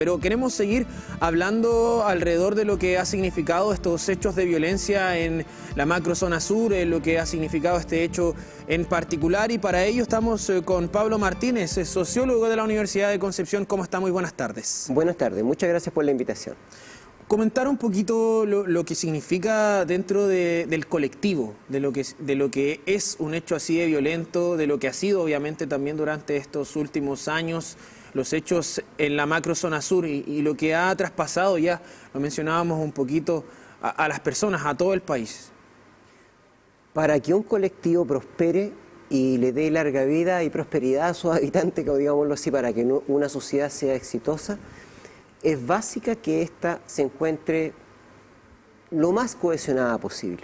Pero queremos seguir hablando alrededor de lo que ha significado estos hechos de violencia en la macrozona sur, lo que ha significado este hecho en particular, y para ello estamos con Pablo Martínez, sociólogo de la Universidad de Concepción. ¿Cómo está? Muy buenas tardes. Buenas tardes, muchas gracias por la invitación. Comentar un poquito lo que significa dentro del colectivo, de lo que es un hecho así de violento, de lo que ha sido obviamente también durante estos últimos años, los hechos en la macrozona sur y lo que ha traspasado, ya lo mencionábamos un poquito, a las personas, a todo el país. Para que un colectivo prospere y le dé larga vida y prosperidad a sus habitantes, que digámoslo así, para que una sociedad sea exitosa, es básica que ésta se encuentre lo más cohesionada posible.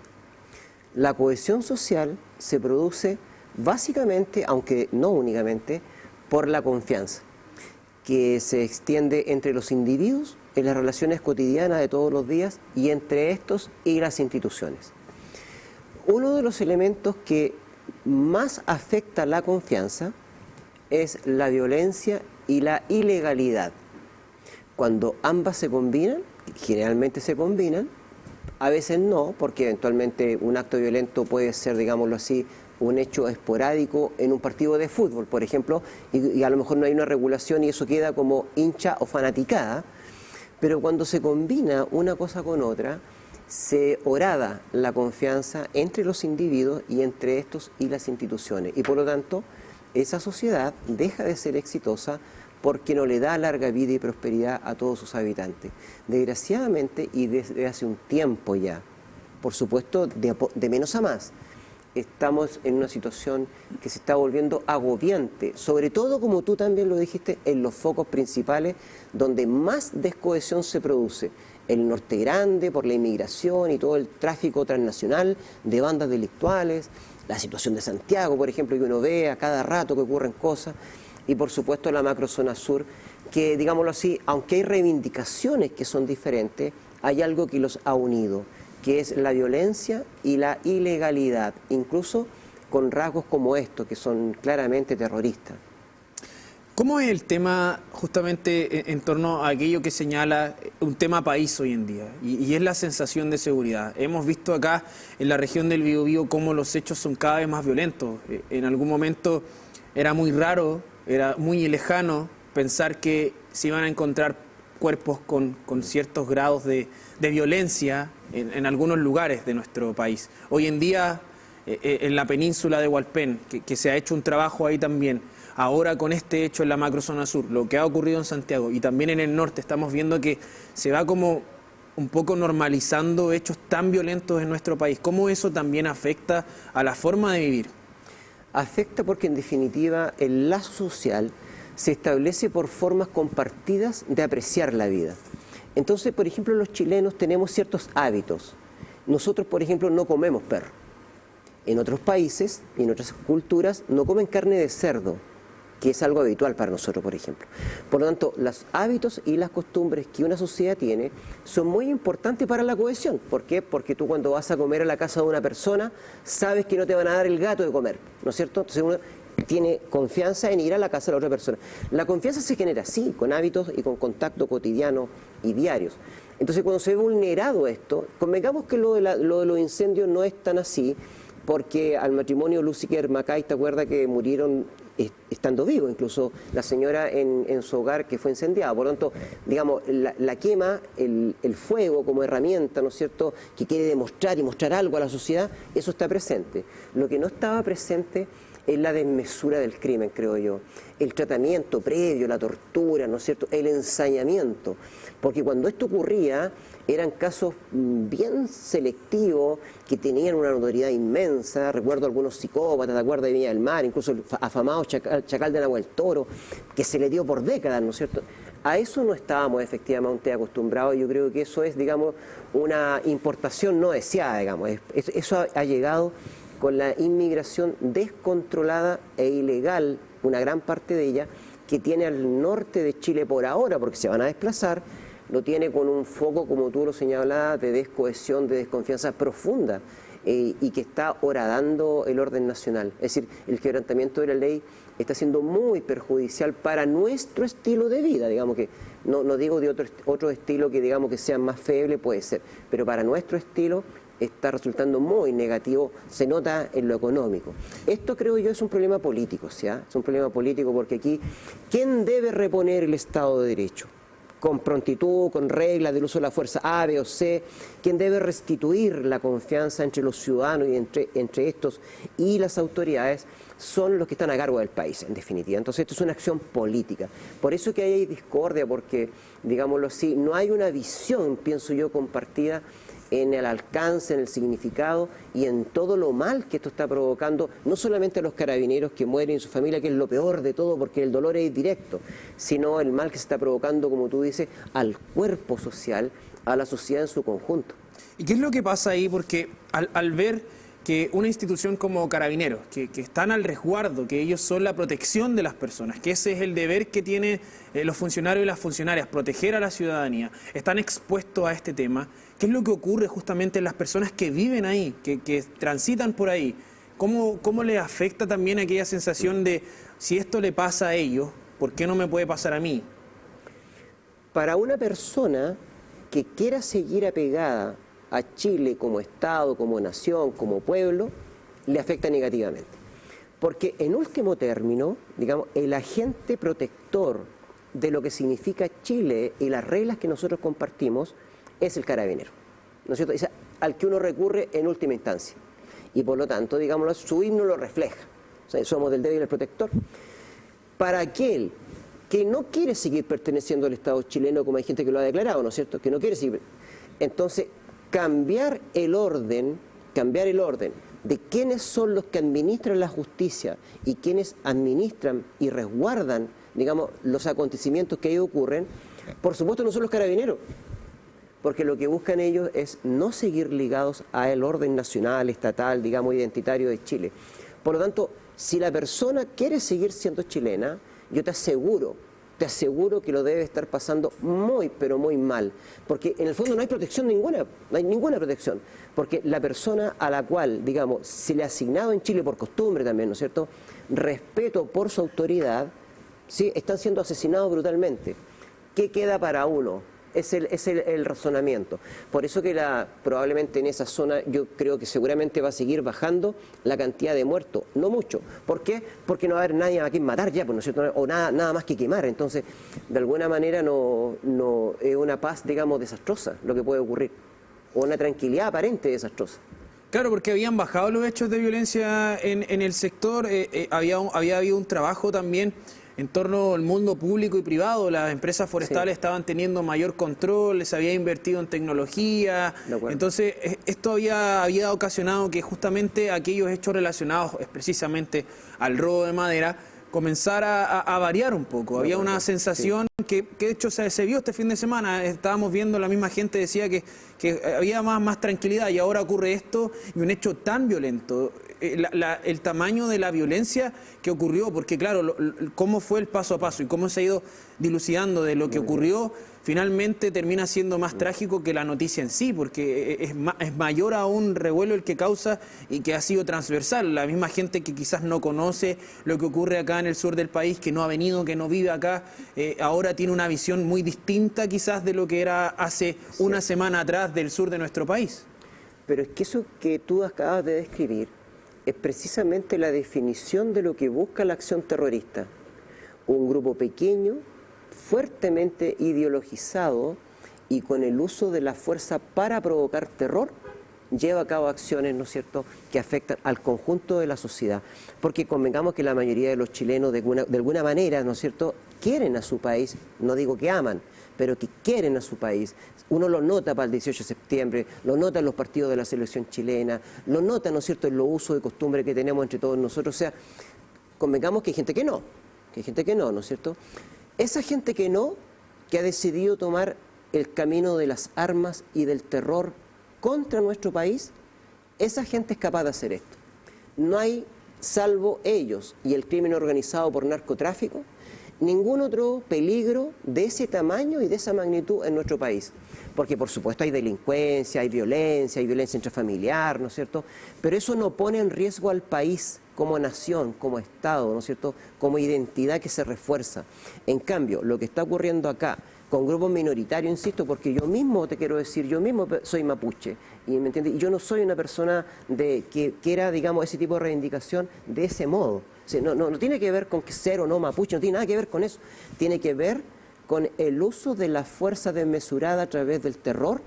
La cohesión social se produce básicamente, aunque no únicamente, por la confianza, que se extiende entre los individuos en las relaciones cotidianas de todos los días y entre estos y las instituciones. Uno de los elementos que más afecta la confianza es la violencia y la ilegalidad. Cuando ambas se combinan, generalmente se combinan, a veces no, porque eventualmente un acto violento puede ser, digámoslo así, un hecho esporádico en un partido de fútbol, por ejemplo, y a lo mejor no hay una regulación y eso queda como hincha o fanaticada, pero cuando se combina una cosa con otra, se horada la confianza entre los individuos y entre estos y las instituciones, y por lo tanto esa sociedad deja de ser exitosa porque no le da larga vida y prosperidad a todos sus habitantes. Desgraciadamente, y desde hace un tiempo ya, por supuesto de menos a más, estamos en una situación que se está volviendo agobiante, sobre todo, como tú también lo dijiste, en los focos principales donde más descohesión se produce. El norte grande, por la inmigración y todo el tráfico transnacional de bandas delictuales, la situación de Santiago, por ejemplo, que uno ve a cada rato que ocurren cosas, y por supuesto la macrozona sur, que, digámoslo así, aunque hay reivindicaciones que son diferentes, hay algo que los ha unido, que es la violencia y la ilegalidad, incluso con rasgos como estos, que son claramente terroristas. ¿Cómo es el tema justamente en torno a aquello que señala un tema país hoy en día? Y es la sensación de seguridad. Hemos visto acá en la región del Biobío cómo los hechos son cada vez más violentos. En algún momento era muy raro, era muy lejano pensar que se iban a encontrar cuerpos con ciertos grados de violencia en algunos lugares de nuestro país. Hoy en día, en la península de Hualpén, que se ha hecho un trabajo ahí también, ahora con este hecho en la macrozona sur, lo que ha ocurrido en Santiago y también en el norte, estamos viendo que se va como un poco normalizando hechos tan violentos en nuestro país. ¿Cómo eso también afecta a la forma de vivir? Afecta porque en definitiva el lazo social se establece por formas compartidas de apreciar la vida. Entonces, por ejemplo, los chilenos tenemos ciertos hábitos. Nosotros, por ejemplo, no comemos perro. En otros países y en otras culturas no comen carne de cerdo, que es algo habitual para nosotros, por ejemplo. Por lo tanto, los hábitos y las costumbres que una sociedad tiene son muy importantes para la cohesión. ¿Por qué? Porque tú cuando vas a comer a la casa de una persona, sabes que no te van a dar el gato de comer, ¿no es cierto? Entonces uno tiene confianza en ir a la casa de la otra persona. La confianza se genera así, con hábitos y con contacto cotidiano y diarios. Entonces, cuando se ve vulnerado esto, convengamos que lo de los incendios no es tan así, porque al matrimonio Luciker Macay, ¿te acuerdas que murieron estando vivos? Incluso la señora en su hogar que fue incendiada. Por lo tanto, digamos, la quema, el fuego como herramienta, ¿no es cierto?, que quiere demostrar y mostrar algo a la sociedad, eso está presente. Lo que no estaba presente es la desmesura del crimen, creo yo. El tratamiento previo, la tortura, ¿no es cierto?, el ensañamiento. Porque cuando esto ocurría, eran casos bien selectivos, que tenían una notoriedad inmensa. Recuerdo algunos psicópatas, ¿te acuerdas de Viña del Mar? Incluso el afamado Chacal de Nahuel Toro, que se le dio por décadas, ¿no es cierto? A eso no estábamos efectivamente acostumbrados, y yo creo que eso es, digamos, una importación no deseada, digamos. Eso ha llegado con la inmigración descontrolada e ilegal, una gran parte de ella, que tiene al norte de Chile por ahora, porque se van a desplazar, lo tiene con un foco, como tú lo señalabas, de descohesión, de desconfianza profunda, y que está horadando el orden nacional. Es decir, el quebrantamiento de la ley está siendo muy perjudicial para nuestro estilo de vida. Digamos que No digo de otro estilo que digamos que sea más feble, puede ser, pero para nuestro estilo está resultando muy negativo, se nota en lo económico. Esto creo yo es un problema político, ¿sí? Es un problema político porque aquí, ¿quién debe reponer el Estado de Derecho? Con prontitud, con reglas del uso de la fuerza A, B o C, ¿quién debe restituir la confianza entre los ciudadanos y entre estos y las autoridades? Son los que están a cargo del país, en definitiva. Entonces esto es una acción política. Por eso que hay discordia, porque, digámoslo así, no hay una visión, pienso yo, compartida en el alcance, en el significado y en todo lo mal que esto está provocando, no solamente a los carabineros que mueren y su familia, que es lo peor de todo porque el dolor es directo, sino el mal que se está provocando, como tú dices, al cuerpo social, a la sociedad en su conjunto. ¿Y qué es lo que pasa ahí? Porque al ver que una institución como Carabineros, que están al resguardo, que ellos son la protección de las personas, que ese es el deber que tienen los funcionarios y las funcionarias, proteger a la ciudadanía, están expuestos a este tema, ¿qué es lo que ocurre justamente en las personas que viven ahí, que transitan por ahí? ¿Cómo les afecta también aquella sensación de, si esto le pasa a ellos, ¿por qué no me puede pasar a mí? Para una persona que quiera seguir apegada a Chile como Estado, como nación, como pueblo, le afecta negativamente. Porque en último término, digamos, el agente protector de lo que significa Chile y las reglas que nosotros compartimos es el carabinero, ¿no es cierto? Es al que uno recurre en última instancia. Y por lo tanto, digámoslo, su himno lo refleja. O sea, somos del débil y el protector. Para aquel que no quiere seguir perteneciendo al Estado chileno, como hay gente que lo ha declarado, ¿no es cierto? Que no quiere seguir. Entonces, cambiar el orden de quiénes son los que administran la justicia y quiénes administran y resguardan, digamos, los acontecimientos que ahí ocurren, por supuesto no son los carabineros, porque lo que buscan ellos es no seguir ligados al orden nacional, estatal, digamos, identitario de Chile. Por lo tanto, si la persona quiere seguir siendo chilena, yo te aseguro que lo debe estar pasando muy, pero muy mal. Porque en el fondo no hay protección ninguna, no hay ninguna protección. Porque la persona a la cual, digamos, se le ha asignado en Chile por costumbre también, ¿no es cierto?, respeto por su autoridad, ¿sí?, están siendo asesinados brutalmente. ¿Qué queda para uno? Es el razonamiento. Por eso que probablemente en esa zona yo creo que seguramente va a seguir bajando la cantidad de muertos, no mucho. ¿Por qué? Porque no va a haber nadie a quien matar ya, pues, ¿no es cierto? O nada más que quemar. Entonces, de alguna manera no es una paz, digamos, desastrosa lo que puede ocurrir, o una tranquilidad aparente desastrosa. Claro, porque habían bajado los hechos de violencia en el sector, había habido un trabajo también en torno al mundo público y privado. Las empresas forestales estaban teniendo mayor control, se había invertido en tecnología. Entonces, esto había ocasionado que justamente aquellos hechos relacionados precisamente al robo de madera comenzara a variar un poco. Había una sensación que de hecho se vio este fin de semana. Estábamos viendo, la misma gente decía que había más tranquilidad, y ahora ocurre esto y un hecho tan violento. El tamaño de la violencia que ocurrió, porque claro, cómo fue el paso a paso y cómo se ha ido dilucidando de lo que ocurrió, finalmente termina siendo más trágico que la noticia en sí, porque es mayor aún revuelo el que causa y que ha sido transversal. La misma gente que quizás no conoce lo que ocurre acá en el sur del país, que no ha venido, que no vive acá, ahora tiene una visión muy distinta quizás de lo que era hace una semana atrás del sur de nuestro país. Pero es que eso que tú acabas de describir es precisamente la definición de lo que busca la acción terrorista. Un grupo pequeño, fuertemente ideologizado y con el uso de la fuerza para provocar terror, lleva a cabo acciones, ¿no es cierto?, que afectan al conjunto de la sociedad. Porque convengamos que la mayoría de los chilenos de alguna manera, ¿no es cierto?, quieren a su país, no digo que aman, pero que quieren a su país. Uno lo nota para el 18 de septiembre, lo nota en los partidos de la selección chilena, lo nota, ¿no es cierto?, en los usos de costumbre que tenemos entre todos nosotros. O sea, convengamos que hay gente que no, ¿no es cierto? Esa gente que ha decidido tomar el camino de las armas y del terror contra nuestro país, esa gente es capaz de hacer esto. No hay, salvo ellos y el crimen organizado por narcotráfico, ningún otro peligro de ese tamaño y de esa magnitud en nuestro país. Porque por supuesto hay delincuencia, hay violencia intrafamiliar, ¿no es cierto? Pero eso no pone en riesgo al país como nación, como Estado, ¿no es cierto?, como identidad que se refuerza. En cambio, lo que está ocurriendo acá, con grupos minoritarios, insisto, porque yo mismo, te quiero decir, yo mismo soy mapuche, y ¿me entiendes? Y yo no soy una persona que quiera, digamos, ese tipo de reivindicación de ese modo. O sea, no tiene que ver con que ser o no mapuche, no tiene nada que ver con eso. Tiene que ver con el uso de la fuerza desmesurada a través del terror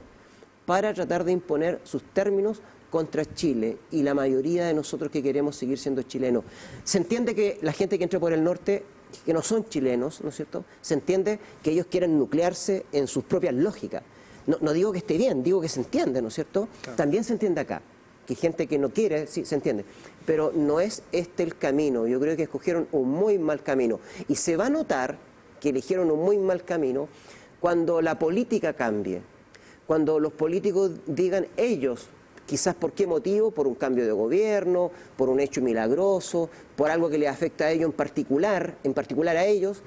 para tratar de imponer sus términos contra Chile y la mayoría de nosotros que queremos seguir siendo chilenos. Se entiende que la gente que entra por el norte, que no son chilenos, ¿no es cierto?, se entiende que ellos quieren nuclearse en sus propias lógicas. No digo que esté bien, digo que se entiende, ¿no es cierto? Claro. También se entiende acá, que gente que no quiere, sí, se entiende. Pero no es este el camino, yo creo que escogieron un muy mal camino. Y se va a notar que eligieron un muy mal camino cuando la política cambie, cuando los políticos digan ellos, quizás por qué motivo, por un cambio de gobierno, por un hecho milagroso, por algo que les afecta a ellos en particular a ellos,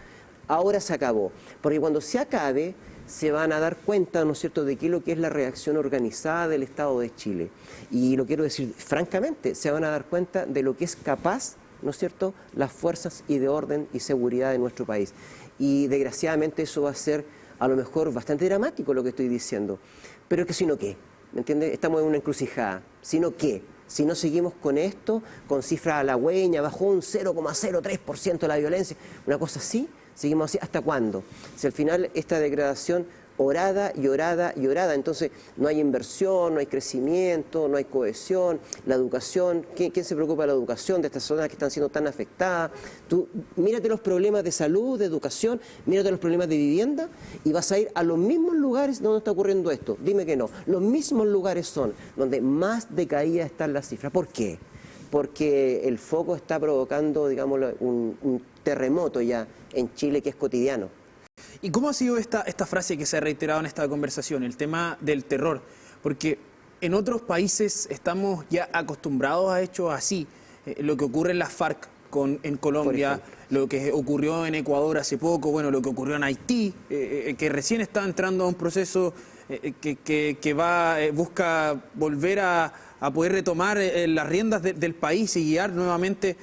ahora se acabó. Porque cuando se acabe, se van a dar cuenta, ¿no es cierto?, de qué es lo que es la reacción organizada del Estado de Chile. Y lo quiero decir francamente, se van a dar cuenta de lo que es capaz, ¿no es cierto?, las fuerzas y de orden y seguridad de nuestro país. Y desgraciadamente eso va a ser a lo mejor bastante dramático lo que estoy diciendo. Pero que si no qué. ¿Me entiendes? Estamos en una encrucijada. ¿Sino qué? Si no seguimos con esto, con cifra halagüeña, bajó un 0,03% la violencia, una cosa así, seguimos así, ¿hasta cuándo? Si al final esta degradación orada y orada y orada, entonces no hay inversión, no hay crecimiento, no hay cohesión, la educación, ¿quién se preocupa de la educación de estas zonas que están siendo tan afectadas? Tú mírate los problemas de salud, de educación, mírate los problemas de vivienda y vas a ir a los mismos lugares donde está ocurriendo esto. Dime que no, los mismos lugares son donde más decaídas están las cifras. ¿Por qué? Porque el foco está provocando, digamos, un terremoto ya en Chile que es cotidiano. ¿Y cómo ha sido esta frase que se ha reiterado en esta conversación, el tema del terror? Porque en otros países estamos ya acostumbrados a hechos así. Lo que ocurre en las FARC en Colombia, lo que ocurrió en Ecuador hace poco, bueno, lo que ocurrió en Haití, que recién está entrando a un proceso que busca volver a poder retomar las riendas del país y guiar nuevamente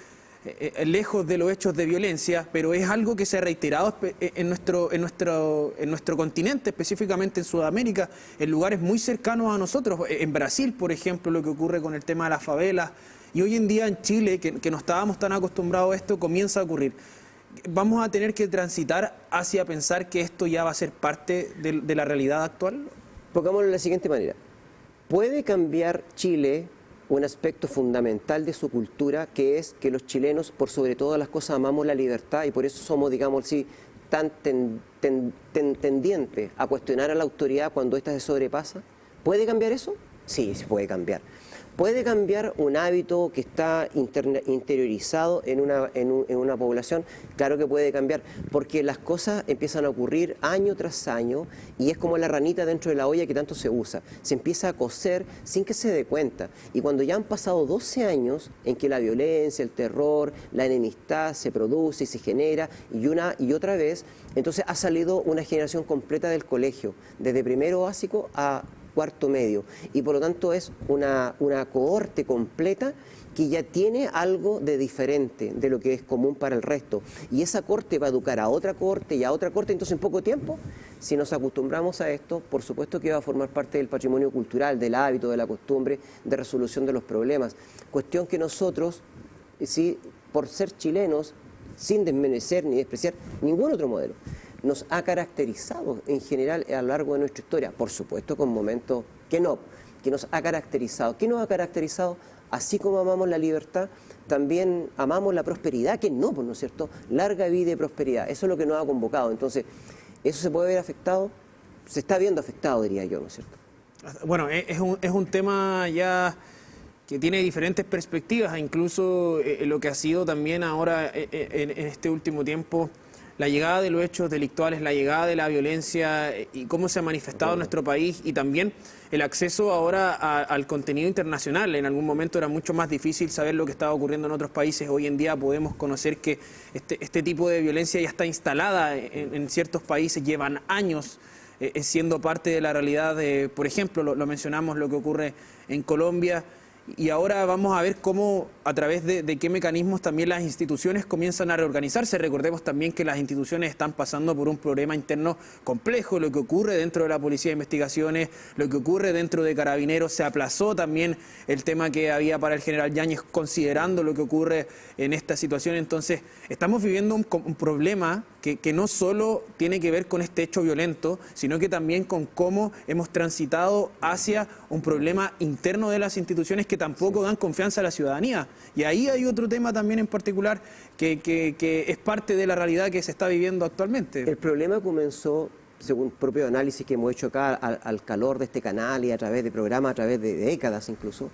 lejos de los hechos de violencia, pero es algo que se ha reiterado en nuestro continente, específicamente en Sudamérica, en lugares muy cercanos a nosotros. En Brasil, por ejemplo, lo que ocurre con el tema de las favelas, y hoy en día en Chile, que no estábamos tan acostumbrados a esto, comienza a ocurrir. ¿Vamos a tener que transitar hacia pensar que esto ya va a ser parte de la realidad actual? Pongámoslo de la siguiente manera. ¿Puede cambiar Chile un aspecto fundamental de su cultura, que es que los chilenos, por sobre todas las cosas, amamos la libertad y por eso somos, digamos así, tan tendientes a cuestionar a la autoridad cuando ésta se sobrepasa? ¿Puede cambiar eso? Sí, se puede cambiar. ¿Puede cambiar un hábito que está interiorizado en una población? Claro que puede cambiar, porque las cosas empiezan a ocurrir año tras año y es como la ranita dentro de la olla que tanto se usa. Se empieza a cocer sin que se dé cuenta. Y cuando ya han pasado 12 años en que la violencia, el terror, la enemistad se produce y se genera y una y otra vez, entonces ha salido una generación completa del colegio, desde primero básico a cuarto medio, y por lo tanto es una cohorte completa que ya tiene algo de diferente de lo que es común para el resto, y esa cohorte va a educar a otra cohorte y a otra cohorte. Entonces en poco tiempo, si nos acostumbramos a esto, por supuesto que va a formar parte del patrimonio cultural, del hábito, de la costumbre de resolución de los problemas, cuestión que nosotros, sí, por ser chilenos, sin desmerecer ni despreciar ningún otro modelo, nos ha caracterizado en general a lo largo de nuestra historia, por supuesto con momentos que nos ha caracterizado. ¿Qué nos ha caracterizado? Así como amamos la libertad, también amamos la prosperidad, que no, pues, ¿no es cierto? Larga vida y prosperidad, eso es lo que nos ha convocado. Entonces, ¿eso se puede ver afectado? Se está viendo afectado, diría yo, ¿no es cierto? Bueno, es un tema ya que tiene diferentes perspectivas, incluso lo que ha sido también ahora en este último tiempo, la llegada de los hechos delictuales, la llegada de la violencia y cómo se ha manifestado en nuestro país, y también el acceso ahora al contenido internacional. En algún momento era mucho más difícil saber lo que estaba ocurriendo en otros países. Hoy en día podemos conocer que este tipo de violencia ya está instalada en ciertos países, llevan años siendo parte de la realidad. Por ejemplo, lo mencionamos, lo que ocurre en Colombia. y ahora vamos a ver cómo, a través de qué mecanismos también las instituciones comienzan a reorganizarse. Recordemos también que las instituciones están pasando por un problema interno complejo, lo que ocurre dentro de la Policía de Investigaciones, lo que ocurre dentro de Carabineros. Se aplazó también el tema que había para el general Yáñez, considerando lo que ocurre en esta situación. Entonces, estamos viviendo un problema que no solo tiene que ver con este hecho violento, sino que también con cómo hemos transitado hacia un problema interno de las instituciones que tampoco dan confianza a la ciudadanía. Y ahí hay otro tema también en particular que es parte de la realidad que se está viviendo actualmente. El problema comenzó, según propio análisis que hemos hecho acá, al calor de este canal y a través de programas, a través de décadas incluso.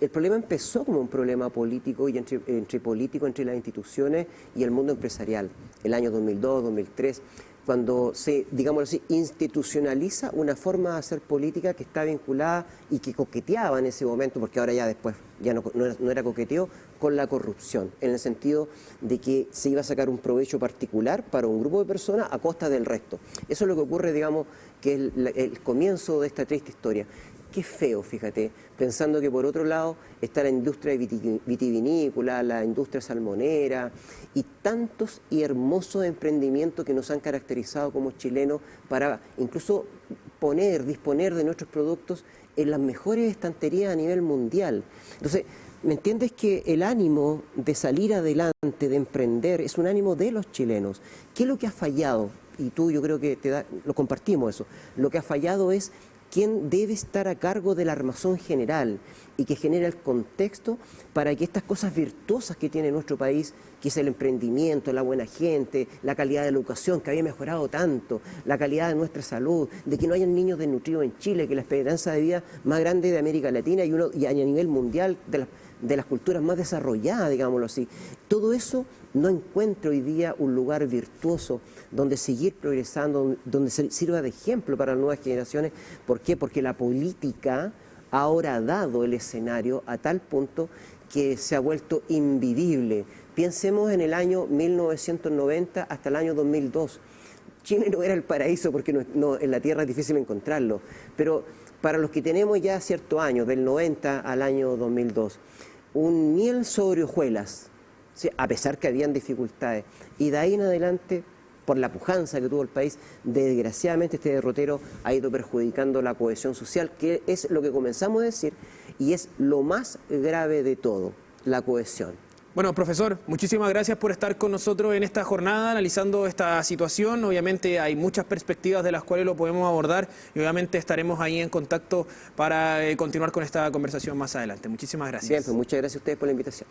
El problema empezó como un problema político y entre las instituciones y el mundo empresarial, el año 2002, 2003, cuando se, digámoslo así, institucionaliza una forma de hacer política que está vinculada y que coqueteaba en ese momento, porque ahora ya después ya no era coqueteo, con la corrupción, en el sentido de que se iba a sacar un provecho particular para un grupo de personas a costa del resto. Eso es lo que ocurre, digamos, que es el comienzo de esta triste historia. Qué feo, fíjate, pensando que por otro lado está la industria vitivinícola, la industria salmonera y tantos y hermosos emprendimientos que nos han caracterizado como chilenos para incluso disponer de nuestros productos en las mejores estanterías a nivel mundial. Entonces, ¿me entiendes que el ánimo de salir adelante, de emprender, es un ánimo de los chilenos? ¿Qué es lo que ha fallado? Y tú, yo creo que lo compartimos eso. Lo que ha fallado es quién debe estar a cargo del armazón general y que genera el contexto para que estas cosas virtuosas que tiene nuestro país, que es el emprendimiento, la buena gente, la calidad de la educación que había mejorado tanto, la calidad de nuestra salud, de que no hayan niños desnutridos en Chile, que la esperanza de vida más grande de América Latina y a nivel mundial de las culturas más desarrolladas, digámoslo así. Todo eso no encuentra hoy día un lugar virtuoso donde seguir progresando, donde sirva de ejemplo para las nuevas generaciones. ¿Por qué? Porque la política ahora ha dado el escenario a tal punto que se ha vuelto invivible. Pensemos en el año 1990 hasta el año 2002. Chile no era el paraíso porque en la tierra es difícil encontrarlo, pero para los que tenemos ya ciertos años, del 90 al año 2002, un miel sobre hojuelas, ¿sí? A pesar que habían dificultades. Y de ahí en adelante, por la pujanza que tuvo el país, desgraciadamente este derrotero ha ido perjudicando la cohesión social, que es lo que comenzamos a decir, y es lo más grave de todo, la cohesión. Bueno, profesor, muchísimas gracias por estar con nosotros en esta jornada analizando esta situación. Obviamente hay muchas perspectivas de las cuales lo podemos abordar y obviamente estaremos ahí en contacto para continuar con esta conversación más adelante. Muchísimas gracias. Bien, pues muchas gracias a ustedes por la invitación.